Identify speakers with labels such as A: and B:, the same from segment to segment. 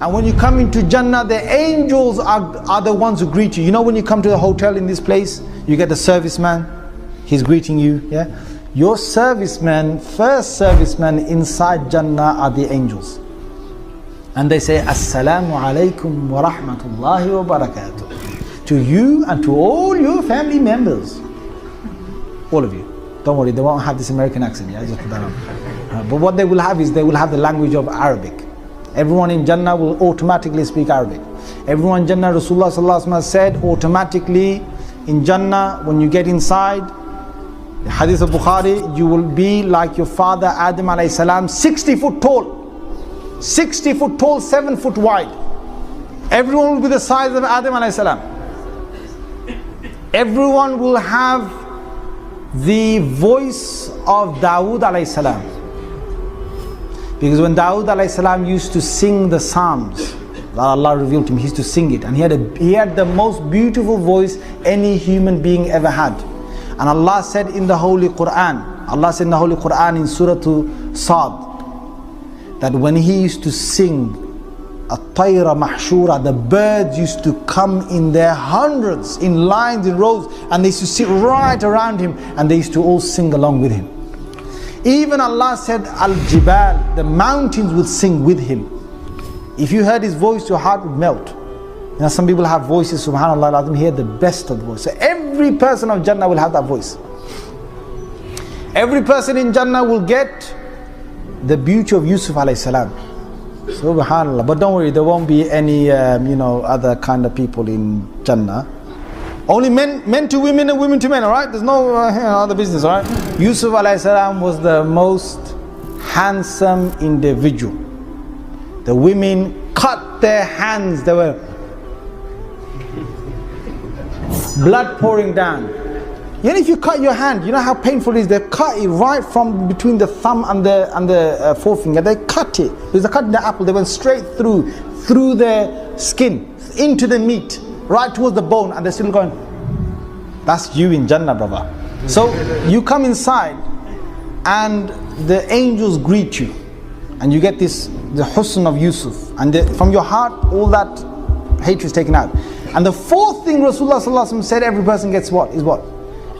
A: And when you come into Jannah, the angels are the ones who greet you. You know when you come to the hotel in this place, you get the serviceman, he's greeting you, yeah? Your serviceman, first serviceman inside Jannah are the angels. And they say, Assalamu alaikum wa rahmatullahi wa barakatuh. To you and to all your family members. All of you. Don't worry, they won't have this American accent, yeah? Just put that on. But what they will have is, they will have the language of Arabic. Everyone in Jannah will automatically speak Arabic. Everyone in Jannah, Rasulullah sallallahu alaihi wasallam said, automatically in Jannah, when you get inside, the hadith of Bukhari, you will be like your father Adam alayhi salam, 60 foot tall. 60 foot tall, 7 foot wide. Everyone will be the size of Adam alayhi salam. Everyone will have the voice of Dawood alayhi salam. Because when Dawood alayhi salam used to sing the Psalms that Allah revealed to him, he used to sing it, and he had the most beautiful voice any human being ever had. And Allah said in the Holy Quran, in Surah Sad, that when he used to sing At-Tayra Mahshura, the birds used to come in their hundreds, in lines, in rows, and they used to sit right around him, and they used to all sing along with him. Even Allah said, Al-Jibal, the mountains would sing with him. If you heard his voice, your heart would melt. You know, some people have voices, subhanAllah, let them hear the best of the voice. So every person of Jannah will have that voice. Every person in Jannah will get the beauty of Yusuf alayhi salam. Subhanallah. But don't worry, there won't be any other kind of people in Jannah. Only men to women and women to men, alright? There's no other business, alright? Yusuf alayhi salam was the most handsome individual. The women cut their hands, they were blood pouring down. You know, if you cut your hand, you know how painful it is. They cut it right from between the thumb and the forefinger. They cut it. There's a cut in the apple. They went straight through the skin, into the meat, right towards the bone, and they're still going. That's you in Jannah, brother. So you come inside, and the angels greet you, and you get the husn of Yusuf, and from your heart, all that hatred is taken out. And the fourth thing Rasulullah sallallahu alaihi wasallam said, every person gets what?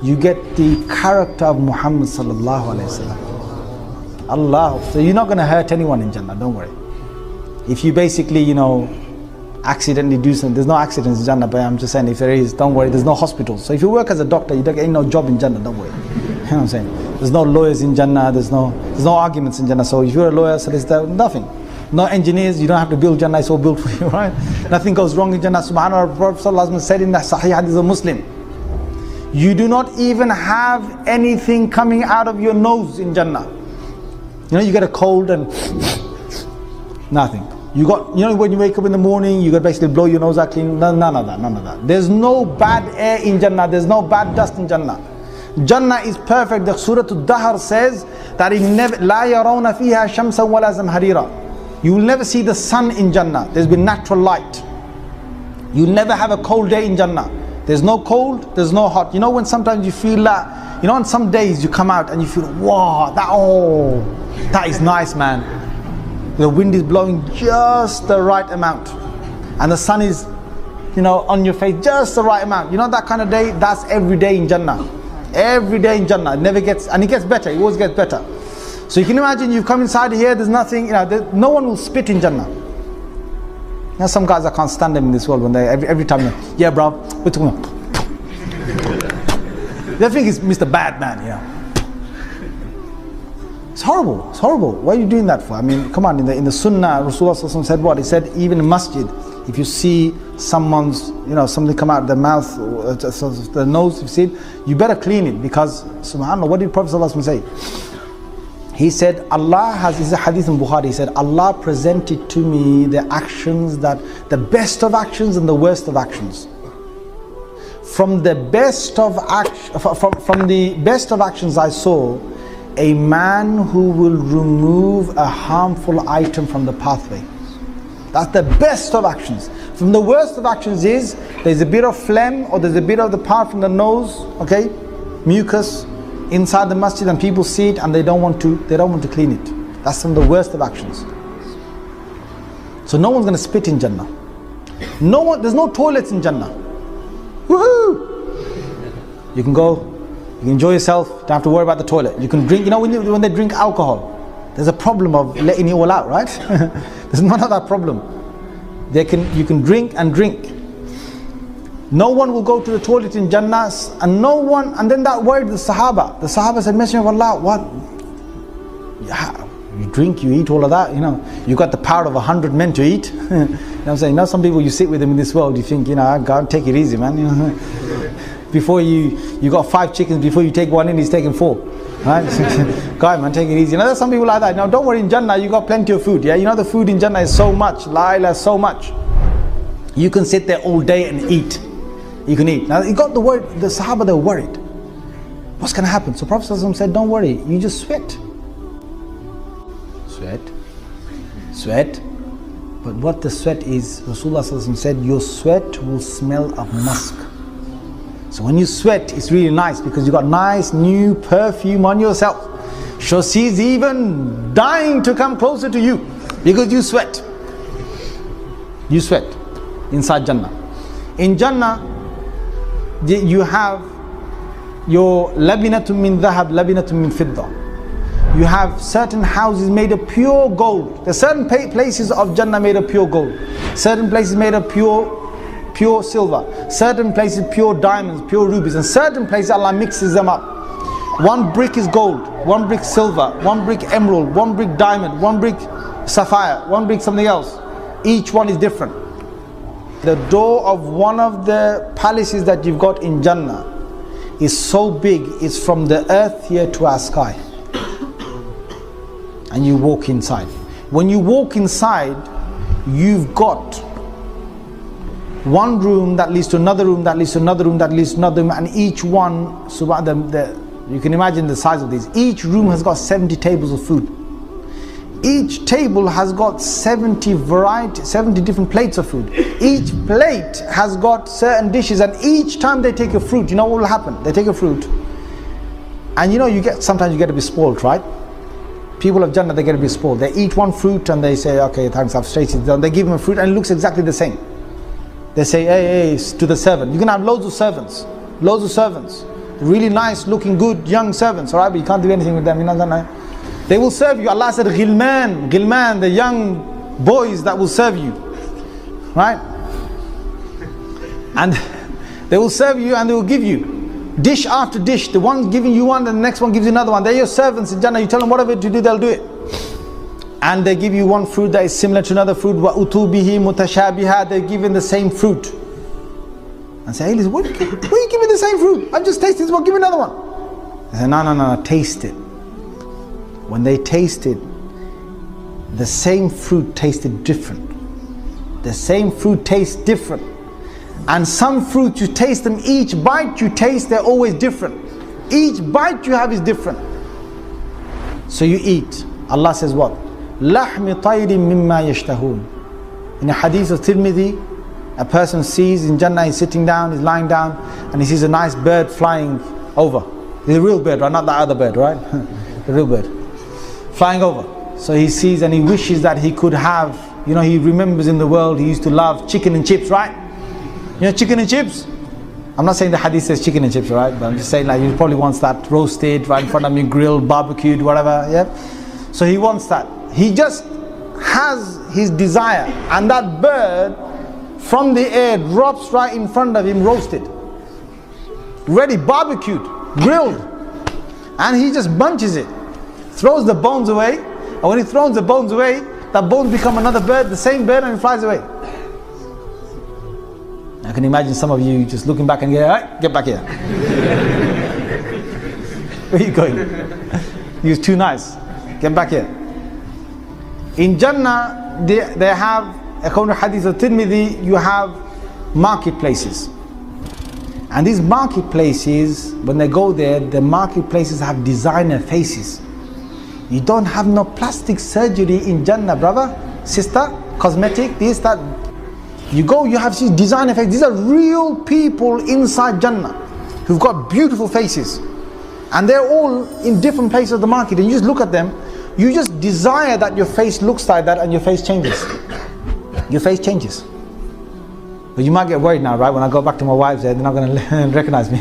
A: You get the character of Muhammad sallallahu alaihi wasallam. Allah. So you're not going to hurt anyone in Jannah, don't worry. If you basically, accidentally do something, there's no accidents in Jannah, but I'm just saying, if there is, don't worry, there's no hospital. So if you work as a doctor, you don't get no job in Jannah, don't worry. You know what I'm saying? There's no lawyers in Jannah, there's no arguments in Jannah. So if you're a lawyer, so there's nothing. No engineers, you don't have to build Jannah, it's all built for you, right? Nothing goes wrong in Jannah. Subhanallah, Prophet sallallahu alaihi wasallam said in the Sahih Hadith of Muslim, you do not even have anything coming out of your nose in Jannah. You get a cold and nothing. You got, when you wake up in the morning, you got to basically blow your nose out clean. None of that. There's no bad air in Jannah. There's no bad dust in Jannah. Jannah is perfect. The Surah Al-Dahr says that لا يرون فيها شمسا ولا زمهريرا. You will never see the sun in Jannah. There's been natural light. You'll never have a cold day in Jannah. There's no cold, there's no hot. When sometimes you feel that, on some days you come out and you feel, wow, that is nice, man. The wind is blowing just the right amount. And the sun is, on your face, just the right amount. That kind of day, that's every day in Jannah. Every day in Jannah. It never gets, and it gets better, it always gets better. So you can imagine you've come inside here, there's nothing, no one will spit in Jannah. Some guys, I can't stand them in this world when they, every time, yeah bro, we're talking about. They think it's Mr. Bad Man, It's horrible. Why are you doing that for? I mean, come on, in the Sunnah, Rasulullah said what? He said, even in masjid, if you see someone's, something come out of their mouth, or the nose, you see it, you better clean it, because, subhanAllah, what did Prophet ﷺ say? He said, this is a hadith in Bukhari, he said, Allah presented to me the actions the best of actions and the worst of actions. From the best of actions I saw, a man who will remove a harmful item from the pathway. That's the best of actions. From the worst of actions is, there's a bit of phlegm, or there's a bit of the part from the nose, okay, mucus, inside the masjid, and people see it and they don't want to clean it. That's from the worst of actions. So no one's going to spit in Jannah. There's no toilets in Jannah. Woohoo! You can go, you can enjoy yourself, don't have to worry about the toilet. You can drink, when they drink alcohol, there's a problem of letting it all out, right? There's none of that problem. You can drink and drink. No one will go to the toilet in Jannah, and then that word, the Sahaba. The Sahaba said, Messenger of Allah, what? You drink, you eat all of that, you got the power of 100 men to eat. You know what I'm saying? Now some people, you sit with them in this world, you think, God, take it easy, man. Before you got 5 chickens, before you take one in, he's taking 4. Right? God, man, take it easy. There's some people like that. Now don't worry, in Jannah, you got plenty of food. Yeah, the food in Jannah is so much. La so much. You can sit there all day and eat. You can eat. Now you got the word, the Sahaba, they were worried. What's going to happen? So Prophet ﷺ said, don't worry, you just sweat. Sweat. But what the sweat is, Rasulullah ﷺ said, your sweat will smell of musk. So when you sweat, it's really nice because you got nice new perfume on yourself. So she's even dying to come closer to you because you sweat. You sweat inside Jannah. In Jannah, you have your labinatun min dhahab, labinatun min fidda. You have certain houses made of pure gold. There's certain places of Jannah made of pure gold. Certain places made of pure silver. Certain places pure diamonds, pure rubies. And certain places Allah mixes them up. One brick is gold, one brick silver, one brick emerald, one brick diamond, one brick sapphire, one brick something else. Each one is different. The door of one of the palaces that you've got in Jannah is so big, it's from the earth here to our sky. And you walk inside. When you walk inside, you've got one room that leads to another room, that leads to another room, that leads to another room, and each one, you can imagine the size of these. Each room has got 70 tables of food. Each table has got 70 different plates of food. Each plate has got certain dishes, and each time they take a fruit, you know what will happen? They take a fruit, and sometimes you get to be spoiled, right? People of Jannah, they get to be spoiled. They eat one fruit and they say, okay, thanks, I've tasted it. They give him a fruit and it looks exactly the same. They say, hey, to the servant. You can have loads of servants. Really nice, looking good, young servants, alright? But you can't do anything with them. They will serve you. Allah said, Ghilman, the young boys that will serve you. Right? And they will serve you and they will give you dish after dish. The one giving you one and the next one gives you another one. They're your servants in Jannah. You tell them whatever to do, they'll do it. And they give you one fruit that is similar to another fruit. وَأُتُوا بِهِ مُتَشَابِهًا. They're given the same fruit. And say, hey, listen, what are you giving the same fruit? I just tasted this one, give me another one. They say, no, taste it. When they tasted, the same fruit tasted different. The same fruit tastes different. And some fruits you taste them, each bite you taste, they're always different. Each bite you have is different. So you eat. Allah says what? لَحْمِ طَيْرٍ مِمَّا يَشْتَهُونَ. In a hadith of Tirmidhi, a person sees in Jannah, he's sitting down, he's lying down, and he sees a nice bird flying over. It's a real bird, right? Not the other bird, right? The real bird. Flying over. So he sees and he wishes that he could have, he remembers in the world he used to love chicken and chips, right? Chicken and chips? I'm not saying the hadith says chicken and chips, right? But I'm just saying he probably wants that roasted right in front of me, grilled, barbecued, whatever, yeah? So he wants that. He just has his desire, and that bird from the air drops right in front of him, roasted, ready, barbecued, grilled, and he just bunches it, throws the bones away, and when he throws the bones away, that bones become another bird, the same bird, and it flies away. I can imagine some of you just looking back and going, alright, get back here. Where are you going? You're too nice. Get back here. In Jannah, they have, according to hadith of Tirmidhi, you have marketplaces. And these marketplaces, when they go there, the marketplaces have designer faces. You don't have no plastic surgery in Jannah, brother, sister, cosmetic, this, that. You go, you have these designer faces. These are real people inside Jannah who've got beautiful faces. And they're all in different places of the market. And you just look at them, you just desire that your face looks like that and your face changes. your face changes. But you might get worried now, right? When I go back to my wives there, they're not going to recognize me.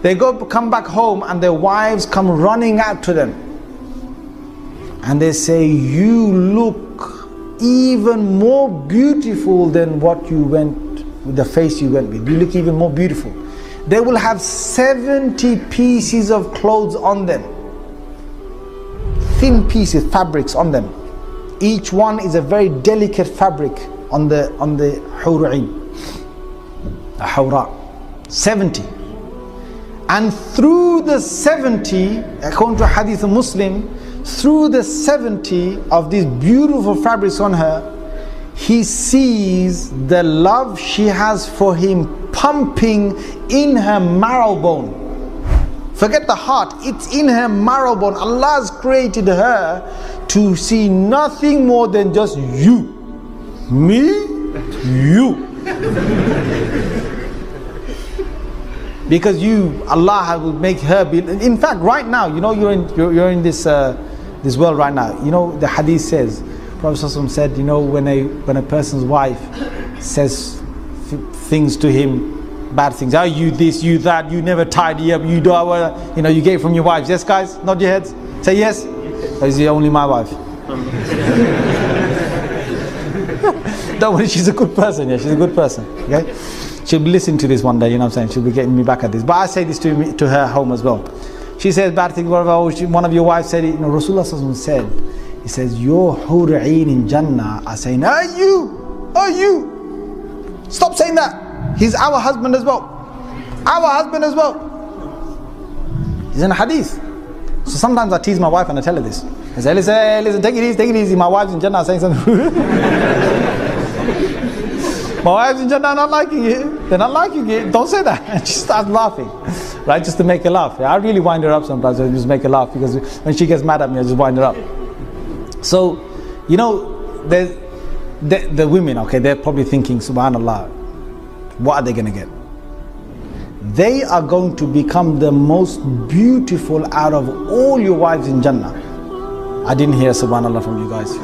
A: They come back home and their wives come running out to them. And they say, you look even more beautiful than what you went, with the face you went with. You look even more beautiful. They will have 70 pieces of clothes on them. Thin pieces, fabrics on them. Each one is a very delicate fabric on the hur'in, a hawra. 70. And through the 70, according to Hadith of Muslim, through the 70 of these beautiful fabrics on her, he sees the love she has for him pumping in her marrow bone. Forget the heart, it's in her marrow bone. Allah has created her to see nothing more than just you. Me, you. Because Allah will make her be. In fact, right now, you know, you're in this world right now. You know, the hadith says, Prophet ﷺ said, you know, when a person's wife says things to him, bad things, oh, you this, you that, you never tidy up, you do, you know, you get it from your wives. Yes, guys, nod your heads. Say yes. Is he only my wife? Don't worry, she's a good person. Yeah, she's a good person. Okay, she'll be listening to this one day. You know what I'm saying? She'll be getting me back at this. But I say this to her home as well. She says bad things. One of your wives said it. You know, Rasulullah said, he says, your hur'in in Jannah are saying, are you? Stop saying that. He's our husband as well. Our husband as well. He's in a hadith. So sometimes I tease my wife and I tell her this. I say, listen, take it easy. My wife's in Jannah saying something. My wife's in Jannah not liking it. They're not liking it. Don't say that. And she starts laughing. Right? Just to make her laugh. I really wind her up sometimes. I just make her laugh because when she gets mad at me, I just wind her up. So, you know, the women, okay, they're probably thinking, subhanallah, what are they going to get? They are going to become the most beautiful out of all your wives in Jannah. I didn't hear subhanallah from you guys.